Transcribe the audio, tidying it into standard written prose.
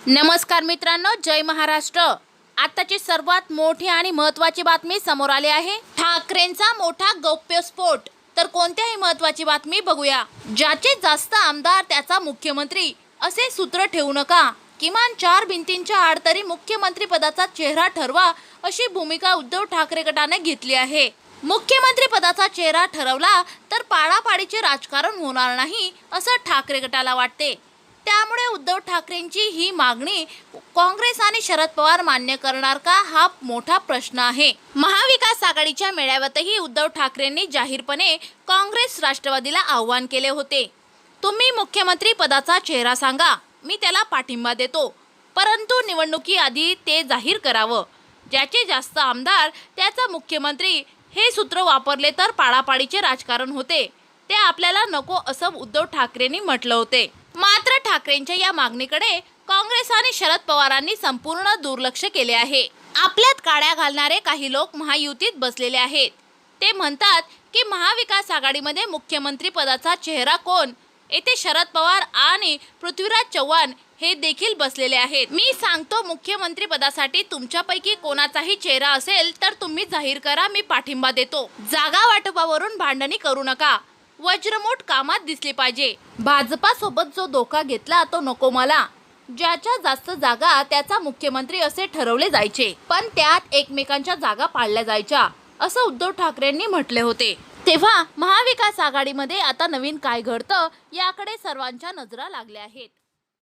नमस्कार मित्रांनो, जय महाराष्ट्र। आताची सर्वात मोठी आणि महत्त्वाची बातमी समोर आली आहे। ठाकरेंचा मोठा गौप्यस्फोट। तर कोणत्याही महत्त्वाची बातमी बघूया। ज्याचे जास्त आमदार त्याचा मुख्यमंत्री असे सूत्र ठेवू नका। किमान 4 भिंतींच्या आड तरी मुख्यमंत्री पदाचा चेहरा ठरवा अशी भूमिका उद्धव ठाकरे गटाने घेतली आहे। मुख्यमंत्री पदाचा चेहरा ठरवला तर पाडापाडीचे राजकारण होणार नाही असं ठाकरे गटाला वाटते। त्यामुळे उद्धव ठाकरेंची ही मागणी काँग्रेस आणि शरद पवार मान्य करणार का हा मोठा प्रश्न आहे। महाविकास आघाडीच्या मेळाव्यातही उद्धव ठाकरेंनी जाहीरपणे काँग्रेस राष्ट्रवादीला आव्हान केले होते। तुम्ही मुख्यमंत्री पदाचा चेहरा सांगा, मी त्याला पाठिंबा देतो, परंतु निवडणुकीआधी ते जाहीर करावं। ज्याचे जास्त आमदार त्याचा मुख्यमंत्री हे सूत्र वापरले तर पाडापाडीचे राजकारण होते, ते आपल्याला नको असं उद्धव ठाकरेंनी म्हटलं होते। मात्र ठाकरेंच्या या मागणीकडे काँग्रेस आणि शरद पवारांनी संपूर्ण दुर्लक्ष केले आहे। आपल्यात काड्या घालणारे काही लोक महायुतीत बसलेले आहेत। ते म्हणतात की महाविकास आघाडीमध्ये मुख्यमंत्री पदाचा चेहरा कोण? येथे शरद पवार आणि पृथ्वीराज चव्हाण हे देखील बसलेले आहेत। मी सांगतो, मुख्यमंत्री पदासाठी तुमच्यापैकी कोणाचाही चेहरा असेल तर तुम्ही जाहीर करा, मी पाठिंबा देतो। जागा वाटपावरून भांडणी करू नका, वज्रमूठ कामात दिसली पाहिजे। भाजपा सोबत जो धोका घेतला तो नको मला। ज्याच्या जास्त जागा त्याचा मुख्यमंत्री असे ठरवले जायचे, पण त्यात एकमेकांच्या जागा पाडल्या जायच्या असं उद्धव ठाकरेंनी म्हटले होते। तेव्हा महाविकास आघाडीमध्ये आता नवीन काय घडतं याकडे सर्वांच्या नजरा लागल्या आहेत।